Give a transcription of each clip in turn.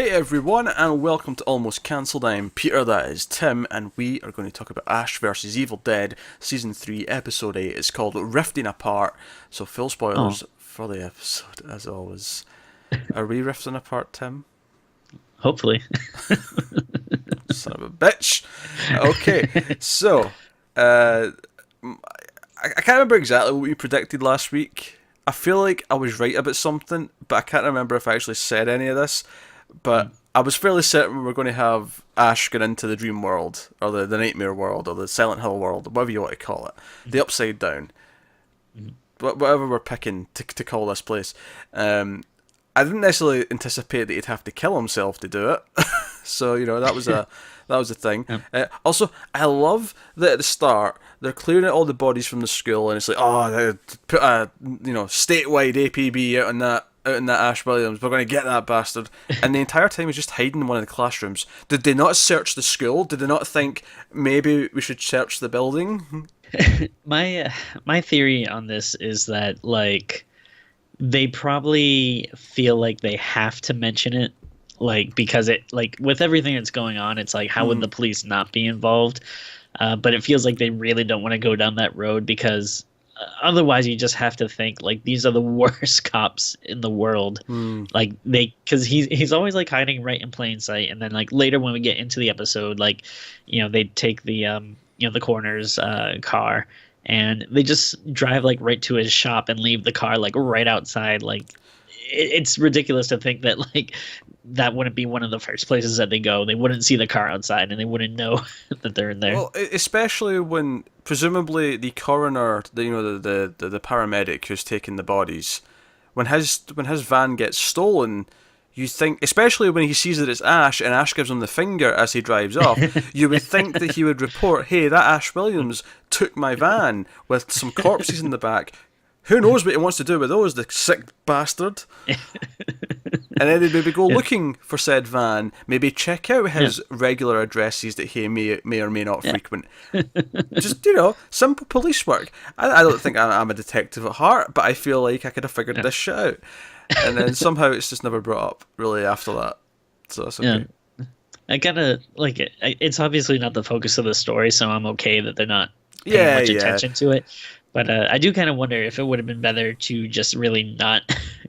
Hey everyone, and welcome to Almost Cancelled. I'm Peter, that is Tim, and we are going to talk about Ash vs. Evil Dead, Season 3, Episode 8. It's called Rifting Apart, so full spoilers for the episode, as always. Are we rifting apart, Tim? Hopefully. Son of a bitch! Okay, so, I can't remember exactly what we predicted last week. I feel like I was right about something, but I can't remember if I actually said any of this. But I was fairly certain we were going to have Ash get into the dream world, or the nightmare world, or the Silent Hill world, or whatever you want to call it. The Upside Down. Whatever we're picking to call this place. I didn't necessarily anticipate that he'd have to kill himself to do it. So, that was a thing. Also, I love that at the start, they're clearing out all the bodies from the school, and it's like, put a, statewide APB out in that Ash Williams. We're going to get that bastard. And the entire time he's just hiding in one of the classrooms. Did they not search the school? Did they not think maybe we should search the building? My theory on this is that they probably feel like they have to mention it, because it with everything that's going on, it's like, how would the police not be involved? But it feels like they really don't want to go down that road, because otherwise you just have to think these are the worst cops in the world. Because he's always hiding right in plain sight, and then later when we get into the episode, they take the the coroner's car, and they just drive right to his shop and leave the car right outside. It's ridiculous to think that that wouldn't be one of the first places that they go. They wouldn't see the car outside, and they wouldn't know that they're in there. Well, especially when presumably the coroner, the paramedic who's taking the bodies, when his van gets stolen, you think, especially when he sees that it's Ash and Ash gives him the finger as he drives off, you would think that he would report, "Hey, that Ash Williams took my van with some corpses in the back. Who knows what he wants to do with those, the sick bastard." And then they'd maybe go looking for said van, maybe check out his regular addresses that he may or may not frequent. Just, simple police work. I don't think I'm a detective at heart, but I feel like I could have figured this shit out. And then somehow it's just never brought up, really, after that. So that's okay. Yeah. I gotta, it's obviously not the focus of the story, so I'm okay that they're not paying much attention to it. But I do kind of wonder if it would have been better to just really not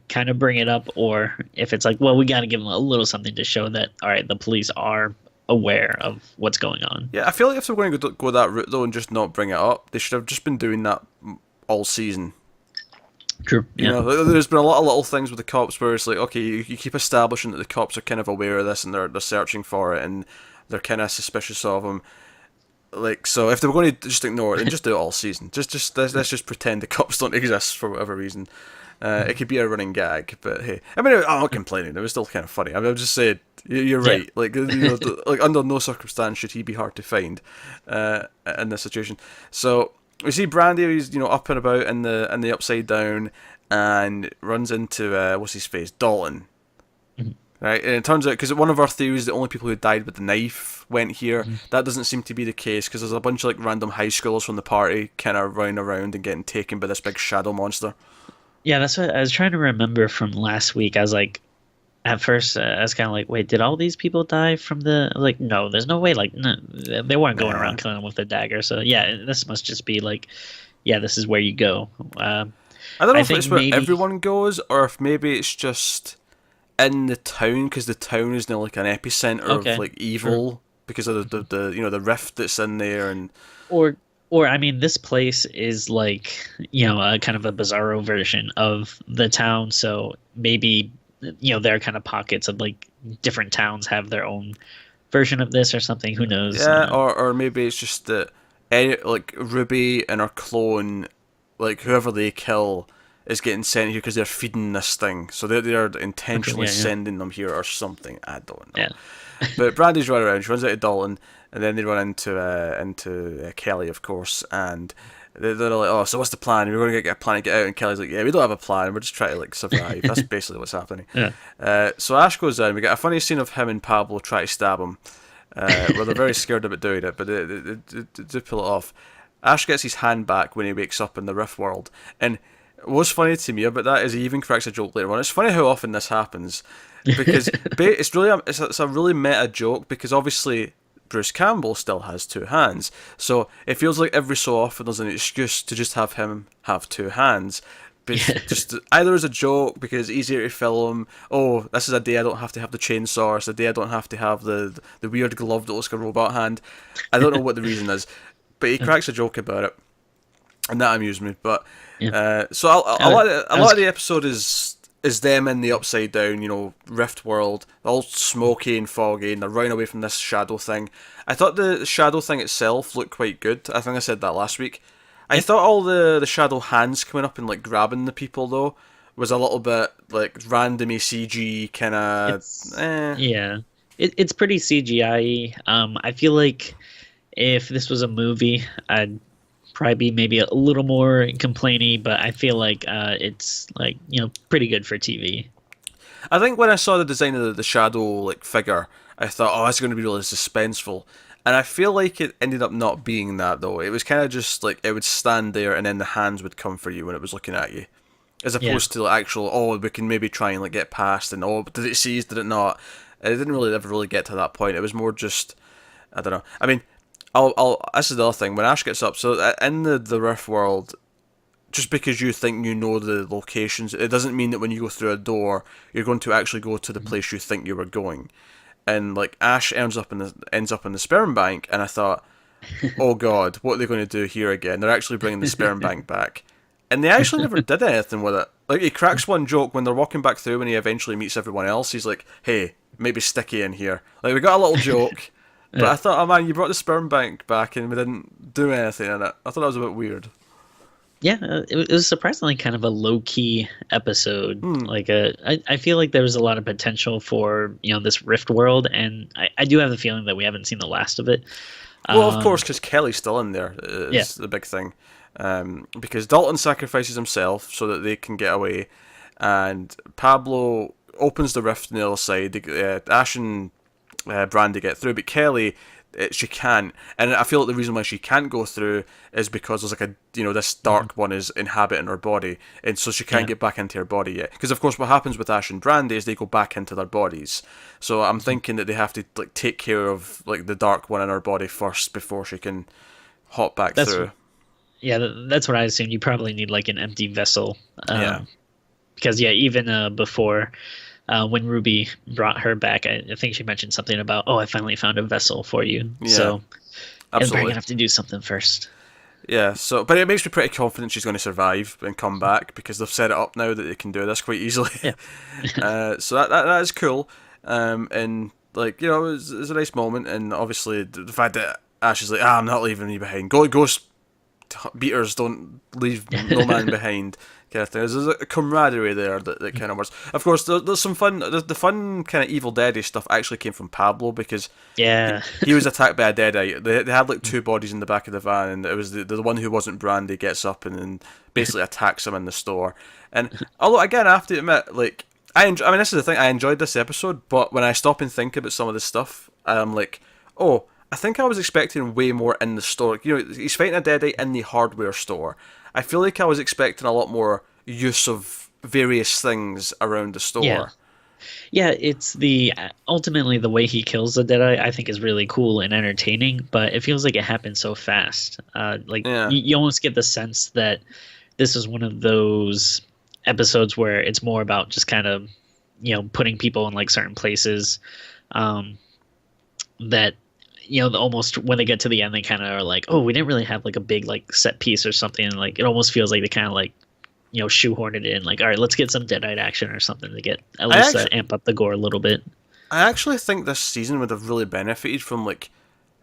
kind of bring it up, or if it's we got to give them a little something to show that, all right, the police are aware of what's going on. Yeah, I feel like if they're going to go that route, though, and just not bring it up, they should have just been doing that all season. True. Yeah. There's been a lot of little things with the cops where it's okay, you keep establishing that the cops are kind of aware of this, and they're searching for it, and they're kind of suspicious of them. So if they were going to just ignore it, then just do it all season. Let's just pretend the cops don't exist for whatever reason. It could be a running gag, but hey, I mean, I'm not complaining. It was still kind of funny. I just said you're right. Under no circumstance should he be hard to find in this situation. So we see Brandy. He's up and about in the Upside Down, and runs into what's his face, Dalton. Right, and it turns out, because one of our theories, the only people who died with the knife went here. That doesn't seem to be the case, because there's a bunch of random high schoolers from the party kind of running around and getting taken by this big shadow monster. Yeah, that's what I was trying to remember from last week. I was at first, I was kind of wait, did all these people die from the... no, there's no way, no, they weren't going around killing them with a dagger. So, yeah, this must just be this is where you go. I don't know if it's where everyone goes, or if maybe it's just in the town, because the town is now an epicenter of evil, because of the rift that's in there, and or I mean, this place is a kind of a bizarro version of the town, so maybe there are kind of pockets of different towns have their own version of this or something. Who knows? Yeah, or maybe it's just that Ruby and her clone, whoever they kill, is getting sent here because they're feeding this thing. So they're intentionally sending them here or something. I don't know. Yeah. But Brandy's running around. She runs out of Dalton, and then they run into Kelly, of course, and they're oh, so what's the plan? We're going to get a plan to get out. And Kelly's yeah, we don't have a plan. We're just trying to survive. That's basically what's happening. Yeah. So Ash goes down. We get a funny scene of him and Pablo try to stab him. Where they're very scared about doing it, but they do pull it off. Ash gets his hand back when he wakes up in the Rift world, and what's funny to me about that is he even cracks a joke later on. It's funny how often this happens, because it's really it's a really meta joke, because obviously Bruce Campbell still has two hands, so it feels like every so often there's an excuse to just have him have two hands. Just either as a joke because it's easier to film. Oh, this is a day I don't have to have the chainsaw. It's a day I don't have to have the weird glove that looks like a robot hand. I don't know what the reason is, but he cracks a joke about it, and that amused me. But so a lot of the episode is them in the upside down, rift world, all smoky and foggy, and they're running away from this shadow thing. I thought the shadow thing itself looked quite good. I think I said that last week. I thought all the shadow hands coming up and like grabbing the people though was a little bit like randomy CG kind of. Yeah, it's pretty CGI. I feel like if this was a movie, I'd probably be maybe a little more complainy, but I feel like it's like pretty good for TV. I think when I saw the design of the shadow like figure, I thought, oh, it's going to be really suspenseful. And I feel like it ended up not being that, though. It was kind of just like it would stand there and then the hands would come for you when it was looking at you. As opposed to like, actual, oh, we can maybe try and like get past, and oh, did it seize, did it not? It didn't really ever really get to that point. It was more just, I don't know. I mean, this is the other thing. When Ash gets up, so in the Rift world, just because you think you know the locations, it doesn't mean that when you go through a door, you're going to actually go to the place you think you were going. And like Ash ends up in the sperm bank, and I thought, oh god, what are they going to do here again? They're actually bringing the sperm bank back, and they actually never did anything with it. Like he cracks one joke when they're walking back through, when he eventually meets everyone else. He's like, hey, maybe sticky in here. Like we got a little joke, but I thought, oh man, you brought the sperm bank back and we didn't do anything in it. I thought that was a bit weird. Yeah, it was surprisingly kind of a low-key episode. Like, I feel like there was a lot of potential for this Rift world, and I do have the feeling that we haven't seen the last of it. Well, of course, because Kelly's still in there is the big thing. Because Dalton sacrifices himself so that they can get away, and Pablo opens the rift on the other side. Ash and Brandy get through, but Kelly, she can't, and I feel like the reason why she can't go through is because there's like this dark one is inhabiting her body, and so she can't get back into her body yet. Because of course what happens with Ash and Brandy is they go back into their bodies, so I'm thinking that they have to like take care of like the dark one in her body first before she can hop back through. Yeah, that's what I assumed. You probably need like an empty vessel. Because even before. When Ruby brought her back, I think she mentioned something about, oh, I finally found a vessel for you. Yeah, so absolutely. We're going to have to do something first. Yeah, but it makes me pretty confident she's going to survive and come back, because they've set it up now that they can do this quite easily. Yeah. So that is cool. And like, it was a nice moment, and obviously the fact that Ash is like, I'm not leaving you behind. Ghost beaters don't leave no man behind. Kind of thing. There's a camaraderie there that kind of works. Of course, there's some fun. The fun kind of Evil Dead stuff actually came from Pablo, because he was attacked by a deadite. They had like two bodies in the back of the van, and it was the one who wasn't Brandy gets up and basically attacks him in the store. And although again, I have to admit, like this is the thing. I enjoyed this episode, but when I stop and think about some of the stuff, I'm like, oh, I think I was expecting way more in the store. He's fighting a deadite in the hardware store. I feel like I was expecting a lot more use of various things around the store. Yeah, it's ultimately the way he kills the Deadite, I think, is really cool and entertaining, but it feels like it happened so fast. You almost get the sense that this is one of those episodes where it's more about just kind of, putting people in like certain places, that almost when they get to the end, they kind of are like, oh, we didn't really have like a big like set piece or something. And like it almost feels like they kind of like shoehorned it in. Like, all right, let's get some Deadite action or something to get at least amp up the gore a little bit. I actually think this season would have really benefited from like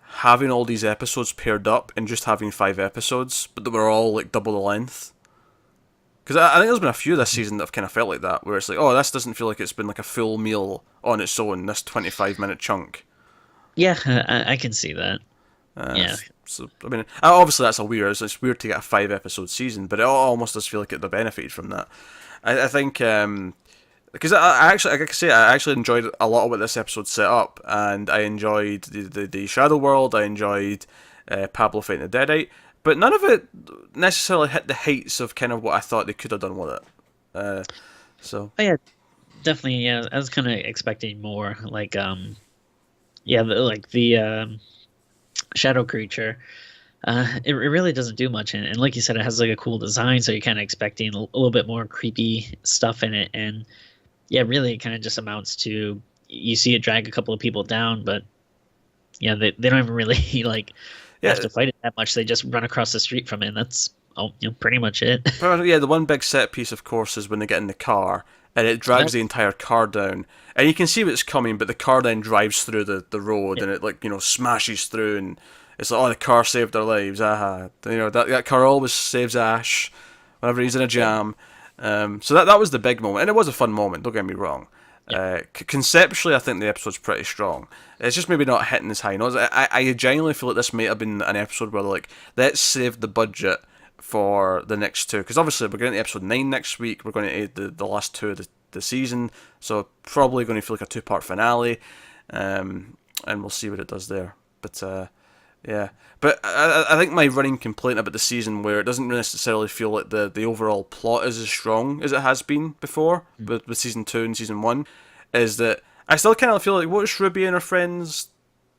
having all these episodes paired up and just having 5 episodes, but that were all like double the length. Because I think there's been a few this season that have kind of felt like that, where it's like, oh, this doesn't feel like it's been like a full meal on its own, this 25-minute chunk. Yeah, I can see that. So I mean, obviously that's it's weird to get a 5-episode season, but it almost does feel like it benefited from that. I think because I actually enjoyed a lot of what this episode set up, and I enjoyed the Shadow World. I enjoyed Pablo fighting the Deadite, but none of it necessarily hit the heights of kind of what I thought they could have done with it. So Oh, yeah, definitely. Yeah, I was kind of expecting more. Like, yeah, the shadow creature. It really doesn't do much, and like you said, it has like a cool design, so you're kind of expecting a little bit more creepy stuff in it, and yeah, really, it kind of just amounts to you see it drag a couple of people down, but yeah, they don't even really like yeah, have to fight it that much. They just run across the street from it, and that's pretty much it. yeah. The one big set piece, of course, is when they get in the car and it drags the entire car down, and you can see what's coming, but the car then drives through the road, and it smashes through, and it's like, oh, the car saved their lives. Aha, that car always saves Ash whenever he's in a jam. So that was the big moment, and it was a fun moment. Don't get me wrong. Conceptually, I think the episode's pretty strong. It's just maybe not hitting as high notes. I genuinely feel like this might have been an episode where like, let's save the budget for the next two, because obviously we're going to episode 9 next week. We're going to the last two of the season, so probably going to feel like a 2-part finale, and we'll see what it does there. But yeah, but I think my running complaint about the season, where it doesn't necessarily feel like the overall plot is as strong as it has been before with season 2 and season 1, is that I still kind of feel like, what's Ruby and her friends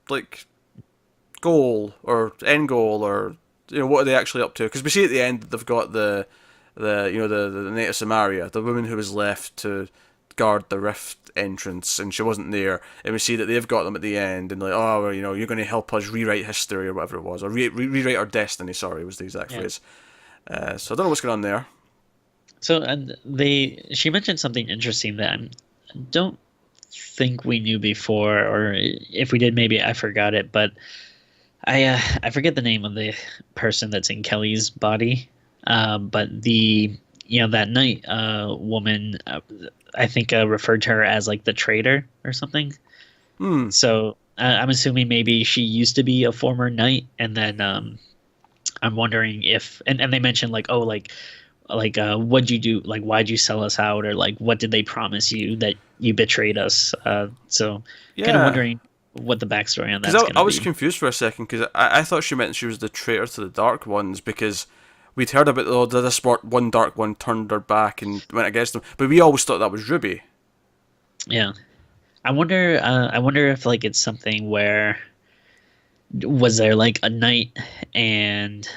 like goal or end goal, or what are they actually up to? Because we see at the end that they've got the native Samaria, the woman who was left to guard the rift entrance, and she wasn't there, and we see that they've got them at the end, and like, oh, well, you're going to help us rewrite history, or whatever it was, or rewrite our destiny, sorry, was the exact phrase. So I don't know what's going on there. So she mentioned something interesting that I don't think we knew before, or if we did, maybe I forgot it, but I forget the name of the person that's in Kelly's body, but that night woman, I think referred to her as like the traitor or something. So I'm assuming maybe she used to be a former knight, and then I'm wondering if and they mentioned like, oh, like what'd you do, like why'd you sell us out, or like what did they promise you that you betrayed us? So kind of wondering what the backstory on that's going to be. I was confused for a second, because I thought she meant she was the traitor to the Dark Ones, because we'd heard about this one Dark One turned her back and went against them, but we always thought that was Ruby. Yeah, I wonder if like it's something where was there like a knight, and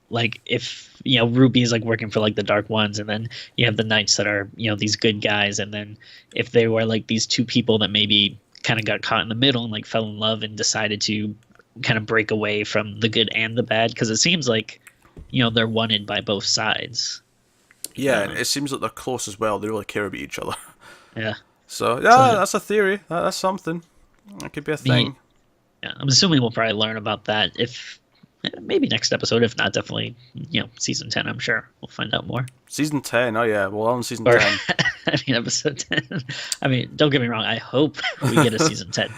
like if Ruby is like working for like the Dark Ones, and then you have the knights that are these good guys, and then if they were like these two people that maybe kind of got caught in the middle and like fell in love and decided to kind of break away from the good and the bad, because it seems like they're wanted by both sides. Yeah, and it seems like they're close as well. They really care about each other. Yeah. So that's a theory. That's something. That could be a thing. Yeah, I'm assuming we'll probably learn about that if maybe next episode. If not, definitely season 10. I'm sure we'll find out more. Season 10. Oh yeah, well, on season 10. I mean, episode 10. I mean, don't get me wrong. I hope we get a season 10.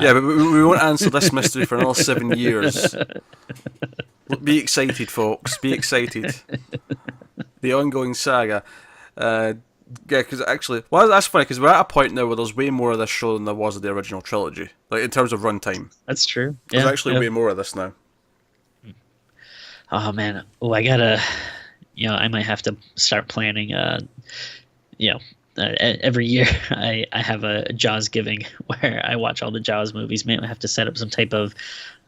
Yeah, but we won't answer this mystery for another 7 years. Be excited, folks. Be excited. The ongoing saga. Yeah, because actually, well, that's funny, because we're at a point now where there's way more of this show than there was of the original trilogy. Like, in terms of runtime. That's true. There's actually way more of this now. Oh, man. Oh, I gotta... I might have to start planning, every year I have a Jaws giving where I watch all the Jaws movies. Maybe I have to set up some type of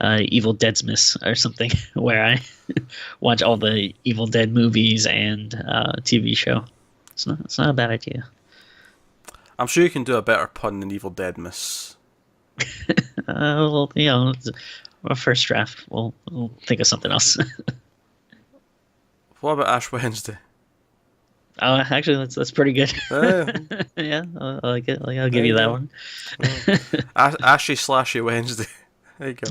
Evil Deadsmas or something where I watch all the Evil Dead movies and TV show. It's not a bad idea. I'm sure you can do a better pun than Evil Deadmas. Well, our first draft. We'll think of something else. What about Ash Wednesday? Oh, actually, that's pretty good. Yeah, I like it. I'll give you that one. Ashy Slashy Wednesday. There you go.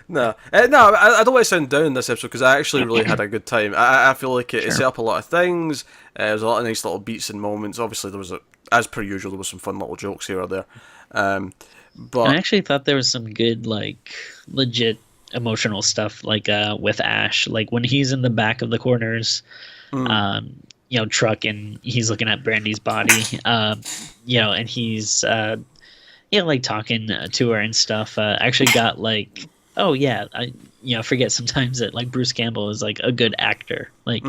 No, I don't want to sound down in this episode, because I actually really had a good time. I feel like it set up a lot of things. There was a lot of nice little beats and moments. Obviously, there was as per usual, there was some fun little jokes here or there. But I actually thought there was some good, like, legit emotional stuff, like with Ash, like when he's in the back of the corners truck, and he's looking at Brandy's body, and he's like talking to her and stuff. Actually got like oh yeah, I forget sometimes that like Bruce Campbell is like a good actor. Like,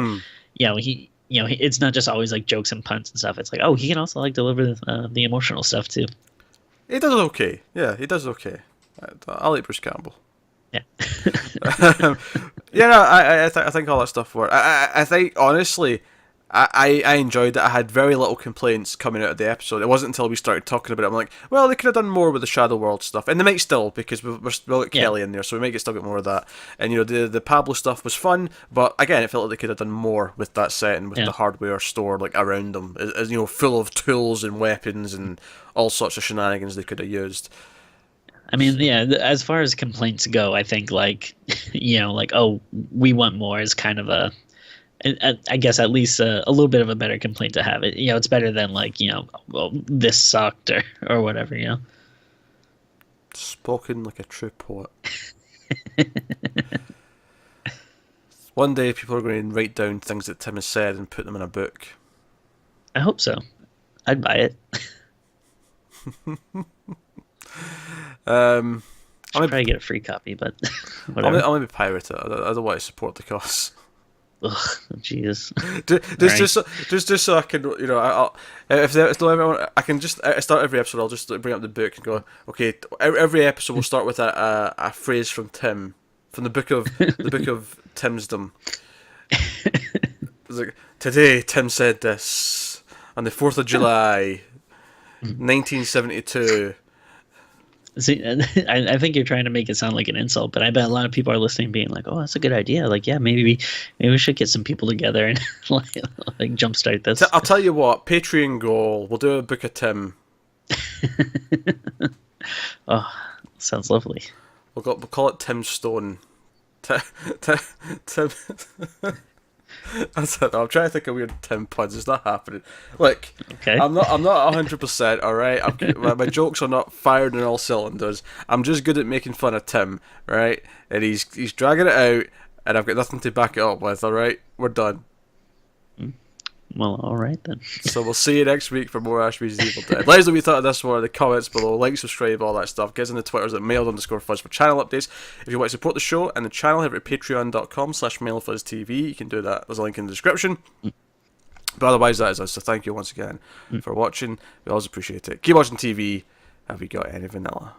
it's not just always like jokes and puns and stuff. It's like, oh, he can also like deliver the emotional stuff too. He does okay. Yeah, he does okay. I like Bruce Campbell. Yeah. Yeah, no, I think all that stuff worked. I think honestly, I enjoyed it. I had very little complaints coming out of the episode. It wasn't until we started talking about it, I'm like, well, they could have done more with the Shadow World stuff, and they might still, because we've still got Kelly in there, so we might still get more of that. And the Pablo stuff was fun, but again, it felt like they could have done more with that set and with the hardware store like around them, as full of tools and weapons and all sorts of shenanigans they could have used. I mean, yeah, as far as complaints go, I think like, like, oh, we want more is kind of I guess at least a little bit of a better complaint to have. It, it's better than like, well, this sucked or whatever, Spoken like a true poet. One day people are going to write down things that Tim has said and put them in a book. I hope so. I'd buy it. I'll probably get a free copy, but whatever. I'll maybe pirate it. I don't want to support the cause. Ugh, Jesus. Just so I can, if everyone, I can just start every episode. I'll just bring up the book and go, okay. Every episode will start with a phrase from Tim, from the book of Timsdom. It's like, today Tim said this on the 4th of July, 1972. See, I think you're trying to make it sound like an insult, but I bet a lot of people are listening, being like, "Oh, that's a good idea. Like, yeah, maybe we should get some people together and like jumpstart this." I'll tell you what, Patreon goal. We'll do a book of Tim. Oh, sounds lovely. We'll call it Tim Stone. Tim. That's it. I'm trying to think of weird Tim puns. It's not happening. Look, okay. I'm not 100%. All right, my jokes are not fired on all cylinders. I'm just good at making fun of Tim, right? And he's dragging it out, and I've got nothing to back it up with. All right, we're done. Well, all right then. So we'll see you next week for more Ashby's Evil Dead. Let us know what you thought of this one in the comments below. Like, subscribe, all that stuff. Get us on the Twitters at mail_fuzz for channel updates. If you want to support the show and the channel, head over to patreon.com/mailfuzztv. You can do that. There's a link in the description. But otherwise, that is us. So thank you once again for watching. We always appreciate it. Keep watching TV. Have we got any vanilla?